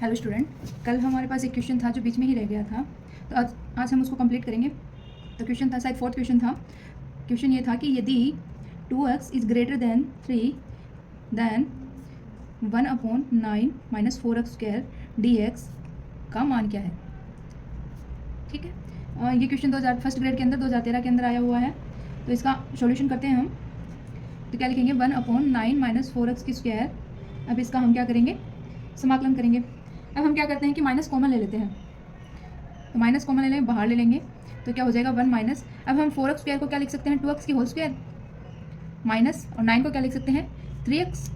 Hello student, कल हमारे पास एक क्वेश्चन था जो बीच में ही रह गया था, तो आज हम उसको कंप्लीट करेंगे। तो क्वेश्चन था, शायद फोर्थ क्वेश्चन था। क्वेश्चन ये था कि यदि 2x is greater than 3 then 1/9 - 4x² dx का मान क्या है। ठीक है, ये क्वेश्चन 2000 फर्स्ट ग्रेड के अंदर 2013 के अंदर आया हुआ है। तो इसका सॉल्यूशन करते हैं हम। तो क्या लिखेंगे, 1/9 - 4x²। अब इसका हम क्या करेंगे, समाकलन करेंगे। अब हम क्या करते हैं कि माइनस कॉमन ले लेते हैं। तो माइनस कॉमन ले लेंगे, बाहर ले लेंगे तो क्या हो जाएगा 1 माइनस। अब हम 4x² को क्या लिख सकते हैं, 2x की होल स्क्वायर माइनस, और 9 को क्या लिख सकते हैं 3x,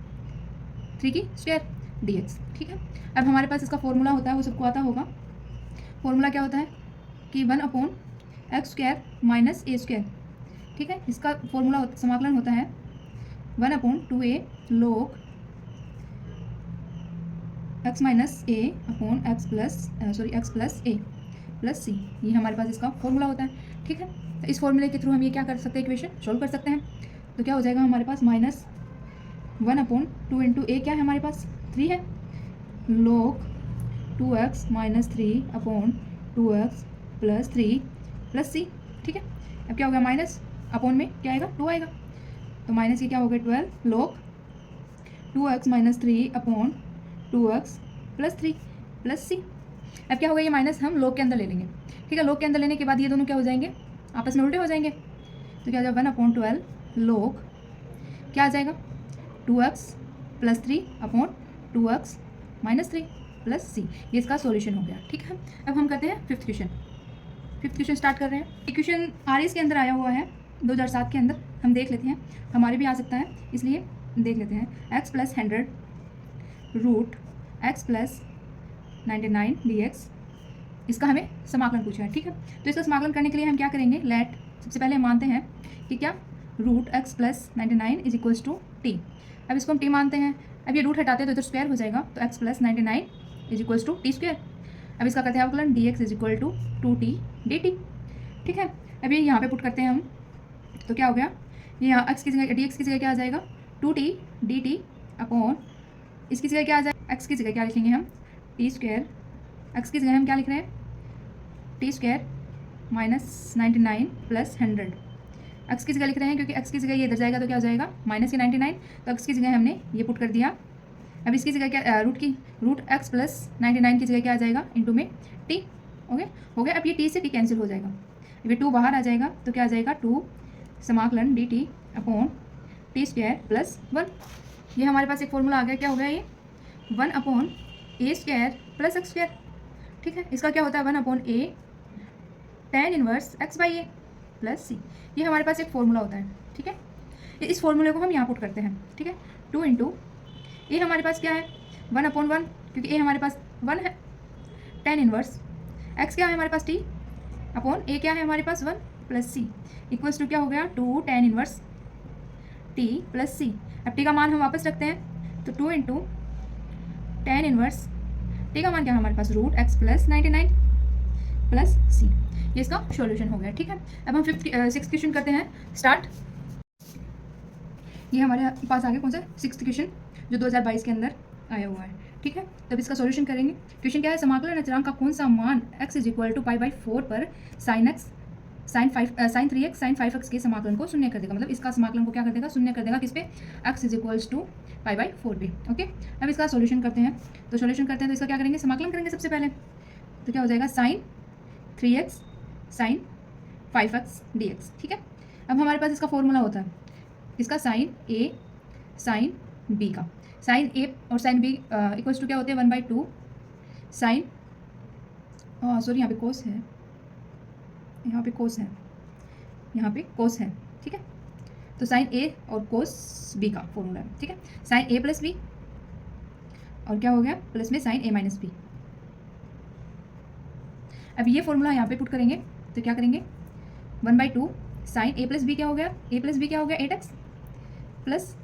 3 की स्क्वायर dx। ठीक है, अब हमारे पास इसका फॉर्मूला होता है, वो सबको आता होगा। फॉर्मूला क्या होता है कि 1/x² - a²। ठीक है, इसका फॉर्मूला समाकलन होता है 1/2a log x - a x plus a plus c. ये हमारे पास इसका फॉर्मूला होता है। ठीक है, तो इस फॉर्मूले के थ्रू हम ये क्या कर सकते हैं, इक्वेशन सोल्व कर सकते हैं। तो क्या हो जाएगा हमारे पास -1/2 इंटू ए क्या है हमारे पास 3 है, log 2x - 3/2x plus 3 plus सी। ठीक है, अब क्या हो गया, माइनस अपॉन में क्या आएगा 2 आएगा, तो माइनस ये क्या हो गया 12 log 2x - 3/2x plus 3 plus सी। अब क्या होगा, ये माइनस हम लोग के अंदर ले लेंगे। ठीक है, लोग के अंदर लेने के बाद ये दोनों क्या हो जाएंगे, आपस में उल्टे हो जाएंगे। तो क्या हो जाएगा 1/12 लोग क्या आ जाएगा 2x plus 3/2x minus 3 plus c. ये इसका सॉल्यूशन हो गया। ठीक है, अब हम करते हैं फिफ्थ क्वेश्चन स्टार्ट कर रहे हैं। इक्वेशन आरएस के अंदर आया हुआ है 2007 के अंदर, हम देख लेते हैं, हमारे भी आ सकता है इसलिए देख लेते हैं। x + 100 रूट x + 99 dx, इसका हमें समाकलन पूछा है। ठीक है, तो इसका समाकलन करने के लिए हम क्या करेंगे, लेट सबसे पहले हम मानते हैं कि क्या रूट x + 99 = t। अब इसको हम t मानते हैं। अब ये रूट हटाते हैं तो इधर स्क्वायर हो जाएगा, तो x + 99 = t²। अब इसका करते हैं अवकलन dx = 2t dt। ठीक है, अब ये यहाँ पे पुट करते हैं हम, तो क्या हो गया, ये यहाँ x की जगह dx की जगह क्या आ जाएगा 2t dt अपॉन इसकी जगह क्या आ जाएगा, x की जगह क्या लिखेंगे हम t², x की जगह हम क्या लिख रहे हैं t² - 99 + 100। x की जगह लिख रहे हैं क्योंकि x की जगह ये इधर जाएगा तो क्या हो जाएगा -99, तो x की जगह हमने ये पुट कर दिया। अब इसकी जगह क्या रूट x + 99 की जगह क्या आ जाएगा इंटू में t। ओके, हो गया। अब ये t से t कैंसिल हो जाएगा, ये 2 बाहर आ जाएगा तो क्या आ जाएगा 2 समाकलन dt अपॉन t² + 1। ये हमारे पास एक फॉर्मूला आ गया, क्या हो गया ये 1/a² + x²। ठीक है, इसका क्या होता है 1/a tan inverse x/a plus c. ये हमारे पास एक फॉर्मूला होता है। ठीक है, इस फॉर्मूले को हम यहाँ पुट करते हैं। ठीक है, 2 इंटू ए हमारे पास क्या है 1/1, क्योंकि ए हमारे पास 1 है, tan इनवर्स x क्या है हमारे पास t अपॉन ए क्या है हमारे पास 1 प्लस सी इक्वल्स टू क्या हो गया 2 tan इनवर्स t प्लस सी। अब t का मान हम वापस रखते हैं, तो 2 इंटू tan इनवर्स t का मान क्या है हमारे पास रूट x + 99 प्लस सी। ये इसका सॉल्यूशन हो गया। ठीक है, अब हम सिक्स क्वेश्चन करते हैं स्टार्ट। ये हमारे पास आ गया कौन सा 6th क्वेश्चन जो 2022 के अंदर आया हुआ है। ठीक है, तब इसका सॉल्यूशन करेंगे। क्वेश्चन क्या है, समाकलन अचरांक का कौन सा मान x = π/4 पर sin 3x sin 5x के समाकलन को शून्य कर देगा। मतलब इसका समाकलन को क्या कर देगा, शून्य कर देगा किस पे, x = π/4 पे। ओके, अब इसका सॉल्यूशन करते हैं। तो सॉल्यूशन करते हैं तो इसका क्या करेंगे, समाकलन करेंगे सबसे पहले। तो क्या हो जाएगा sin 3x sin 5x dx। ठीक है, अब हमारे पास इसका फॉर्मूला होता है इसका sin a sin b का। sin a और sin b इक्वल्स टू क्या होते हैं 1/2 sin, सॉरी यहाँ पे कोस है, यहाँ पे कोस है, यहाँ पे कोस है। ठीक है, तो sin a और कोस b का फॉर्मूला है। ठीक है, sin a + b और क्या हो गया प्लस में sin a - b। अब ये फॉर्मूला यहाँ पे पुट करेंगे तो क्या करेंगे 1/2 sin a + b क्या हो गया, a + b क्या हो गया 8x प्लस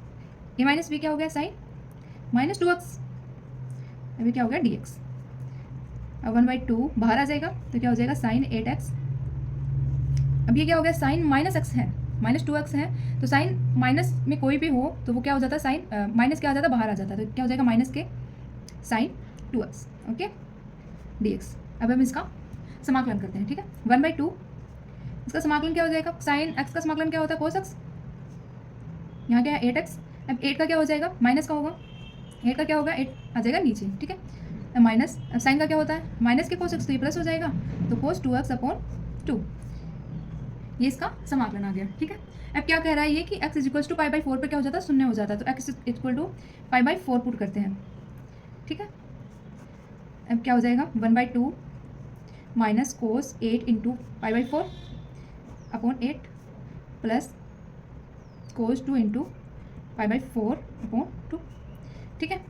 a - b क्या हो गया sin -2x। अभी क्या हो गया dx। अब 1/2 बाहर आ जाएगा तो क्या हो जाएगा sin 8x। अब ये क्या हो गया sin -x है, -2x है, तो साइन माइनस में कोई भी हो तो वो क्या हो जाता है साइन माइनस क्या आ जाता है बाहर आ जाता है, तो क्या हो जाएगा माइनस के साइन 2x, ओके, dx। अब हम इसका समाकलन करते हैं, ठीक है। 1/2 इसका समाकलन क्या हो जाएगा, साइन x का समाकलन क्या होता है, cos x, यहाँ क्या है 8x। अब 8 का क्या हो जाएगा, माइनस का होगा, 8 का क्या होगा, 8 आ जाएगा नीचे, ठीक है। अब माइनस, अब साइन का क्या होता है, माइनस के cos x तो ये प्लस हो जाएगा, तो cos 2x/2, ये इसका समाकलन आ गया, ठीक है। अब क्या कह रहा है ये कि x = π/4 पे क्या हो जाता है, शून्य हो जाता है, तो x = π/4 पुट करते हैं, ठीक है। अब क्या हो जाएगा 1/2 माइनस cos 8 × π/4/8 प्लस cos 2 × π/4/2, ठीक है।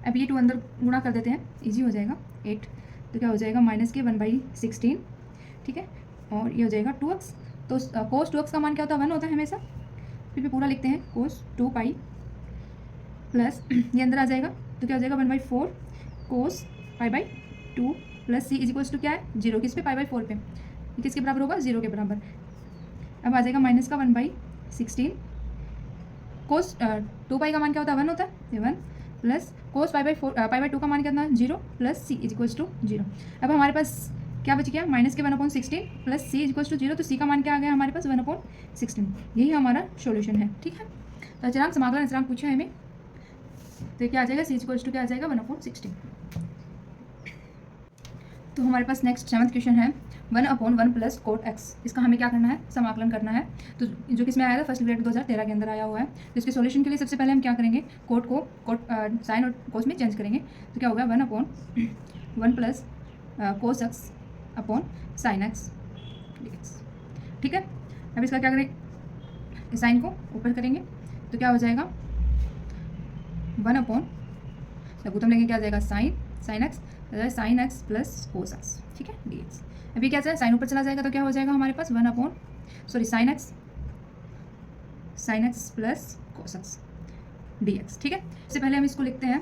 अब ये 2 अंदर गुणा कर देते हैं, इजी हो जाएगा, 8 तो क्या हो जाएगा माइनस के 1/16, ठीक है, और ये हो जाएगा 2x। तो cos 2x का मान क्या होता है, 1 होता है हमेशा, फिर भी पूरा लिखते हैं cos 2π प्लस ये अंदर आ जाएगा, तो क्या हो जाएगा 1/4 cos π/2 प्लस c = क्या है 0, किस पे, π/4 पे, ये किसके बराबर होगा, 0 के बराबर। अब आ जाएगा माइनस का 1/16 cos 2π का मान क्या होता है, 1 होता है, ये 1 प्लस cos π/2 का मान कितना है 0 प्लस c = 0। अब हमारे पास क्या बच गया, माइनस के 1/16 प्लस c = 0, तो c का मान क्या आ गया हमारे पास 1/16, यही हमारा सॉल्यूशन है, ठीक है। तो अचरांक समाकलन अचरांक पूछा है हमें, तो क्या आ जाएगा c = क्या आ जाएगा 1/16। तो हमारे पास नेक्स्ट 7th क्वेश्चन है 1/1 प्लस कोट x, इसका हमें क्या करना है, समाकलन करना है। तो जो किसमें आया था, फर्स्ट ग्रेड 2013 के अंदर आया हुआ है। तो इसके सॉल्यूशन के लिए सबसे पहले हम क्या करेंगे, कोट को साइन और कोस में चेंज करेंगे, तो क्या होगा 1/1 plus cos x upon sine x dx, ठीक है। अब इसका क्या करेंगे, साइन को ऊपर करेंगे, तो क्या हो जाएगा 1/, लघुत्तम लेंगे, क्या आ जाएगा sine x, sine x plus cos x, ठीक है, dx। अभी क्या है, साइन ऊपर चला जाएगा, तो क्या हो जाएगा हमारे पास sine x plus cos x dx, ठीक है। इससे पहले हम इसको लिखते हैं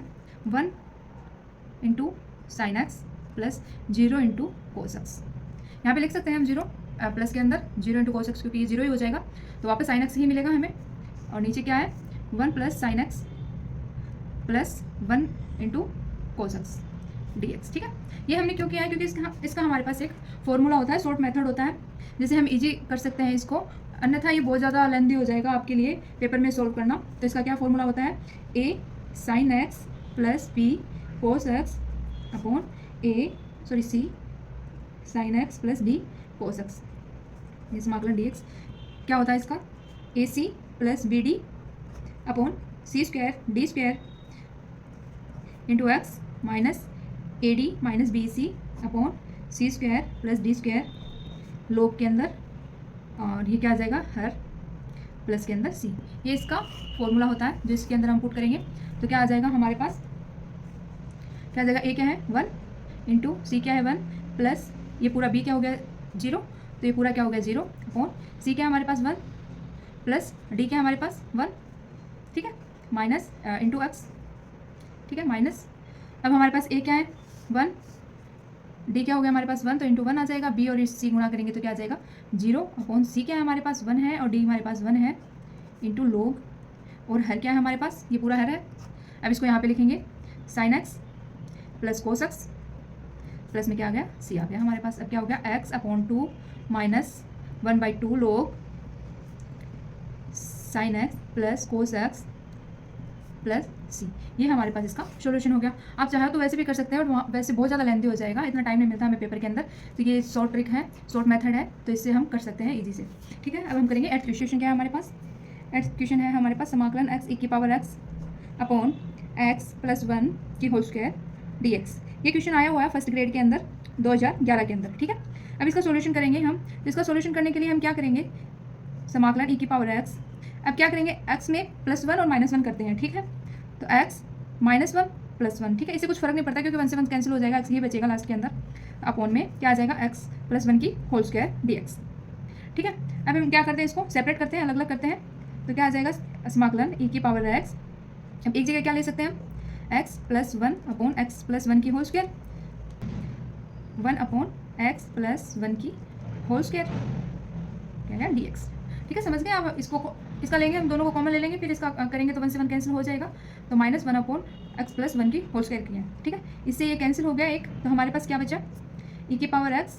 1 × साइन x प्लस 0 × कोस x। यहाँ पे लिख सकते हैं हम 0 प्लस के अंदर 0 × कोस x, क्योंकि ये 0 ही हो जाएगा, तो वापस साइन x ही मिलेगा हमें, और नीचे क्या है 1 प्लस साइन x प्लस 1 × कोस x dx, ठीक है। ये हमने क्यों किया है, क्योंकि इसका हमारे पास एक फॉर्मूला होता है, शॉर्ट मेथड होता है, जिसे हम इजी कर सकते हैं इसको, अन्यथा ये बहुत ज़्यादा लेंदी हो जाएगा आपके लिए पेपर में सॉल्व करना। तो इसका क्या फॉर्मूला होता है, a sine x plus b cos x upon c sine x plus d cos x, ये समाकलन dx। क्या होता है इसका, ac प्लस bd upon c² d² into x minus AD minus BC upon c² plus d² लोग के अंदर, और ये क्या आ जाएगा हर प्लस के अंदर c, ये इसका फॉर्मूला होता है जो इसके अंदर हम पुट करेंगे। तो क्या आ जाएगा हमारे पास, क्या आ जाएगा, a क्या है 1 इंटू c क्या है 1 प्लस ये पूरा b क्या हो गया 0, तो ये पूरा क्या हो गया 0 अपॉन c क्या है हमारे पास 1 प्लस d क्या है हमारे पास 1, ठीक है, माइनस इंटू x, ठीक है, माइनस। अब हमारे पास a क्या है 1, d क्या हो गया हमारे पास 1, तो इंटू 1 आ जाएगा, b और c गुणा करेंगे तो क्या आ जाएगा 0 अपॉन c क्या है हमारे पास 1 है और d हमारे पास 1 है इंटू लोग, और हर क्या है हमारे पास, ये पूरा हर है। अब इसको यहाँ पे लिखेंगे sine x plus cos x plus में क्या आ गया c आ गया हमारे पास। अब क्या हो गया x upon 2 minus 1/2 log sine x plus cos x plus c, ये हमारे पास इसका सॉल्यूशन हो गया। आप चाहे तो वैसे भी कर सकते हैं, और वैसे बहुत ज़्यादा लेंथी हो जाएगा, इतना टाइम नहीं मिलता हमें पेपर के अंदर, तो ये शॉर्ट ट्रिक है, शॉर्ट मेथड है, तो इससे हम कर सकते हैं इजी से, ठीक है। अब हम करेंगे 8th क्वेश्चन। क्या है हमारे पास, 8th क्वेश्चन है हमारे पास समाकलन x अपॉन x प्लस 1 की होल स्क्वायर dx। ये क्वेश्चन आया हुआ है फर्स्ट ग्रेड के अंदर 2011 के अंदर, ठीक है। अब इसका सॉल्यूशन करेंगे हम, तो इसका सॉल्यूशन करने के लिए हम क्या करेंगे, समाकलन x। अब क्या करेंगे, x में +1 और -1 करते हैं, ठीक है। तो x -1 + 1, ठीक है, इससे कुछ फर्क नहीं पड़ता क्योंकि 1 से 1 कैंसिल हो जाएगा, x ही बचेगा लास्ट के अंदर, अपॉन में क्या आ जाएगा x + 1 की होल स्क्वायर dx, ठीक है। अब हम क्या करते हैं, इसको सेपरेट करते हैं, अलग अलग करते हैं, तो क्या आ जाएगा समाकलन e⁻x। अब एक जगह क्या ले सकते हैं हम, x + 1 अपॉन x + 1 की होल स्क्वायर, 1 अपॉन x + 1 की होल स्क्वायर क्या है dx, ठीक है। समझ गए आप, इसको इसका लेंगे हम, दोनों को कॉमन ले लेंगे, फिर इसका करेंगे तो 1 से 1 कैंसिल हो जाएगा, तो -1/x + 1 की होल स्क्वायर किया है, ठीक है। इससे ये कैंसिल हो गया एक, तो हमारे पास क्या बचा, e की पावर x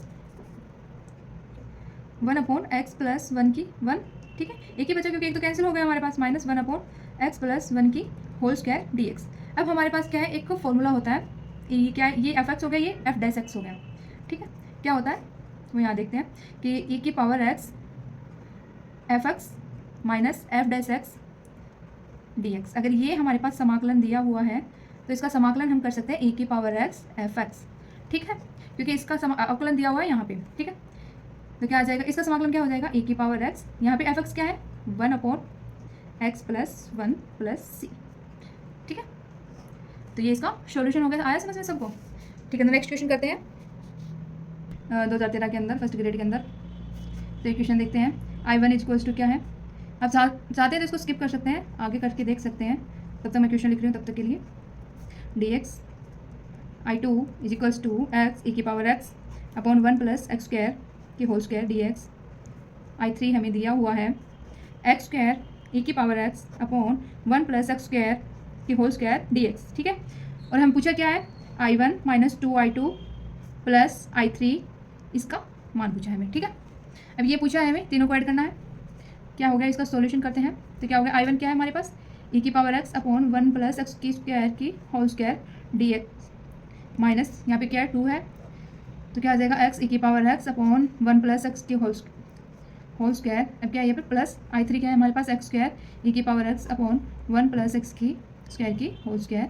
1/x + 1 की 1, ठीक है। एक ही बचा क्योंकि एक तो कैंसिल हो गया हमारे पास, -1/x + 1 की होल स्क्वायर dx। अब हमारे पास क्या है, एक फॉर्मूला होता है, ये क्या है, ये f(x) हो गया, ये f'(x) हो गया, ठीक है। क्या होता है वो यहाँ देखते हैं कि e की power x f(x) - f'(x) dx। अगर ये हमारे पास समाकलन दिया हुआ है तो इसका समाकलन हम कर सकते हैं e की पावर x f(x), ठीक है, क्योंकि इसका अवकलन दिया हुआ है यहाँ पे, ठीक है। तो क्या आ जाएगा, इसका समाकलन क्या हो जाएगा, e की पावर x, यहाँ पे f(x) क्या है, 1/x + 1 + c, ठीक है। तो ये इसका सॉल्यूशन हो गया। आया समझ में सबको, ठीक है। तो नेक्स्ट क्वेश्चन करते हैं 2013 के अंदर, फर्स्ट ग्रेड के अंदर। तो ये क्वेश्चन देखते हैं, I1 = क्या है। आप चाहते हैं तो इसको स्किप कर सकते हैं, आगे करके देख सकते हैं, तब तक मैं क्वेश्चन लिख रही हूँ तब तक के लिए। dx I2 = x e की पावर x अपॉन 1 + x² की होल स्क्वायर dx। I3 हमें दिया हुआ है x² e की पावर x अपॉन 1 + x² की होल स्क्वायर dx, ठीक है। और हम पूछा क्या है, I1 - 2I2 + I3, इसका मान पूछा है हमें, ठीक है। अब ये पूछा है हमें, तीनों को ऐड करना है। क्या हो गया, इसका सॉल्यूशन करते हैं। तो क्या हो गया, I1 क्या है हमारे पास, e की पावर x अपॉन 1 + x² की होल स्क्वायर dx माइनस यहाँ पे क्या है 2 है, तो क्या आ जाएगा x e की पावर x अपॉन 1 + x की होल स्क्वायर। अब क्या है यहाँ पे प्लस I3 क्या है हमारे पास, x² e की पावर x अपॉन 1 + x की स्क्वायर की होल स्क्वायर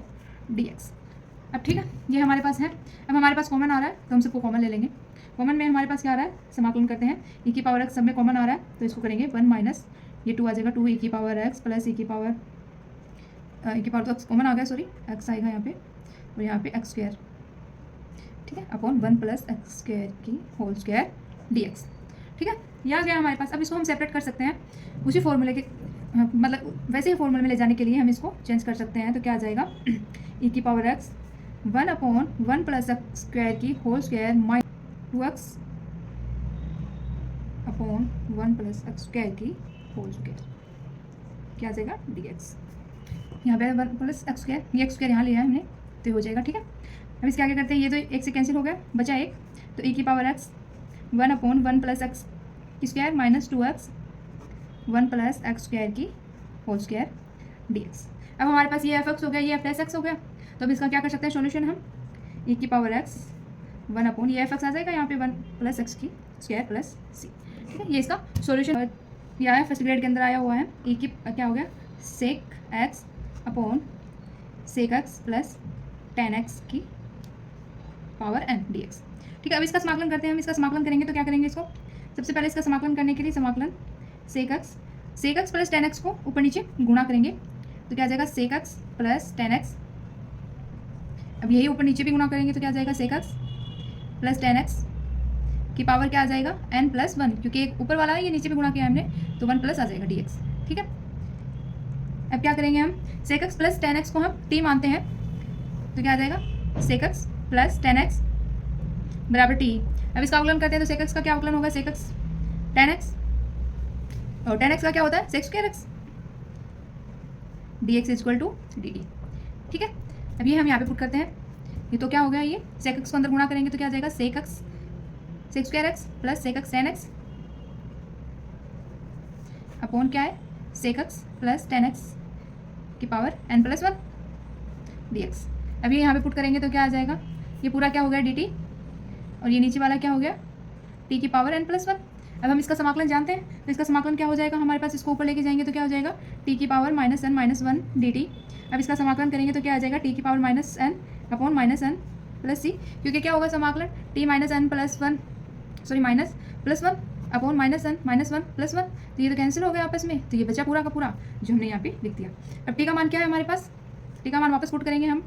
dx। अब ठीक है, ये हमारे पास है। अब हमारे पास कॉमन आ रहा है तो हम सबको कॉमन ले लेंगे। कॉमन में हमारे पास क्या आ रहा है, समाकलन करते हैं, e की पावर x सब में कॉमन आ रहा है तो इसको करेंगे 1 माइनस ये 2 आ जाएगा, 2 e की पावर x प्लस e की पावर तो x कॉमन आ गया, सॉरी x आएगा यहाँ पे, और यहाँ पे x², ठीक है, अपॉन 1 + x² की होल स्क्वायर dx, ठीक है। ये आ गया हमारे पास। अब इसको हम सेपरेट कर सकते हैं उसी फॉर्मूले के, मतलब वैसे ही फॉर्मूले में ले जाने के लिए हम इसको चेंज कर सकते हैं। तो क्या आ जाएगा, e की पावर x 1/1 + x² की whole square minus 2x upon 1 + x² की होल स्क्वायर, क्या आ जाएगा dx। यहाँ पे 1 + x², ये x² यहाँ लिया है हमने तो हो जाएगा, ठीक है। अब इसके आगे करते हैं, ये तो एक से कैंसिल हो गया, बचा एक, तो e की power x 1/1 + x² minus 2x 1 + x² की होल स्क्वायर dx। अब हमारे पास ये f(x) हो गया, ये f'(x) हो गया, तो अब इसका क्या कर सकते हैं सॉल्यूशन हम, e की पावर x 1/, ये f(x) आ जाएगा यहाँ पे 1 + x की स्क्वायर प्लस c, ठीक है। ये इसका सॉल्यूशन यह है, फर्स्ट ग्रेड के अंदर आया हुआ है। e की क्या हो गया, sec x upon sec x plus tan x की पावर n dx, ठीक है। अब इसका समाकलन करते हैं हम। इसका समाकलन करेंगे तो क्या करेंगे, इसको सबसे पहले इसका समाकलन करने के लिए समाकलन sec x plus tan x को ऊपर नीचे गुणा करेंगे, तो क्या आ जाएगा sec x plus tan x। अब यही ऊपर नीचे भी गुणा करेंगे तो क्या आ जाएगा sec x plus tan x की पावर क्या आ जाएगा n + 1, क्योंकि एक ऊपर वाला है, ये नीचे भी गुणा किया हमने, तो 1 प्लस आ जाएगा dx, ठीक है। अब क्या करेंगे हम, sec x plus tan x को हम t मानते हैं, तो क्या आ जाएगा sec x plus tan x बराबर t। अब इसका अवकलन करते हैं तो sec x का क्या अवकलन होगा, sec x tan x, और tan x का क्या होता है sec² x dx = dt, ठीक है। अब ये हम यहाँ पे पुट करते हैं, ये तो क्या हो गया, ये sec x को अंदर गुणा करेंगे तो क्या आ जाएगा sec square x plus sec x tan x upon क्या है sec x plus tan x की पावर n + 1 dx। अब ये यहाँ पे पुट करेंगे तो क्या आ जाएगा, ये पूरा क्या हो गया dt, और ये नीचे वाला क्या हो गया t की पावर n + 1। अब हम इसका समाकलन जानते हैं, तो इसका समाकलन क्या हो जाएगा हमारे पास, इसको ऊपर लेके जाएंगे तो क्या हो जाएगा t की पावर -n - 1 dt। अब इसका समाकलन करेंगे तो क्या आ जाएगा t की power -n upon -n plus c, क्योंकि क्या होगा समाकलन t - n + 1, sorry minus +1 upon -n -1 + 1, तो ये तो कैंसिल हो गया आपस में, तो ये बचा पूरा का पूरा जो हमने यहाँ पे लिख दिया। अब t का मान क्या है हमारे पास, t का मान वापस पुट करेंगे हम,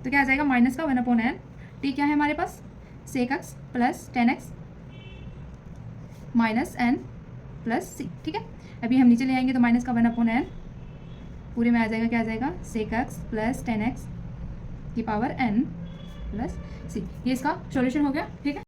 तो क्या आ जाएगा -1/n, t क्या है हमारे पास sec x plus tan x minus n plus c, ठीक है। अभी हम नीचे ले आएंगे तो -1/n पूरे में आ जाएगा, क्या आ जाएगा sec x plus tan x की पावर n प्लस c। ये इसका सॉल्यूशन हो गया, ठीक है।